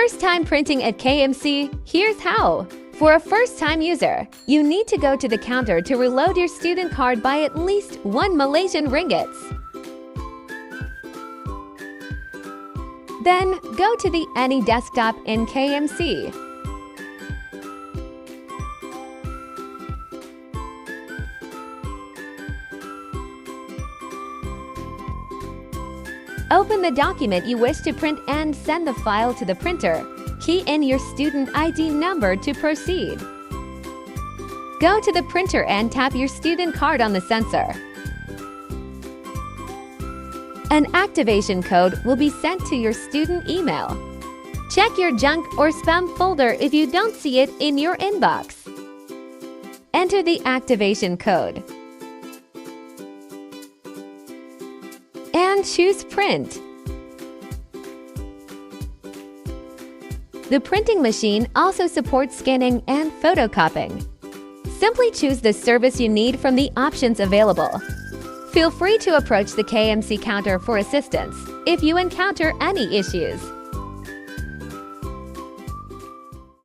First time printing at KMC? Here's how. For a first-time user, you need to go to the counter to reload your student card by at least 1 Malaysian ringgits. Then, go to the Any desktop in KMC. Open the document you wish to print and send the file to the printer. Key in your student ID number to proceed. Go to the printer and tap your student card on the sensor. An activation code will be sent to your student email. Check your junk or spam folder if you don't see it in your inbox. Enter the activation code and choose Print. The printing machine also supports scanning and photocopying. Simply choose the service you need from the options available. Feel free to approach the KMC counter for assistance if you encounter any issues.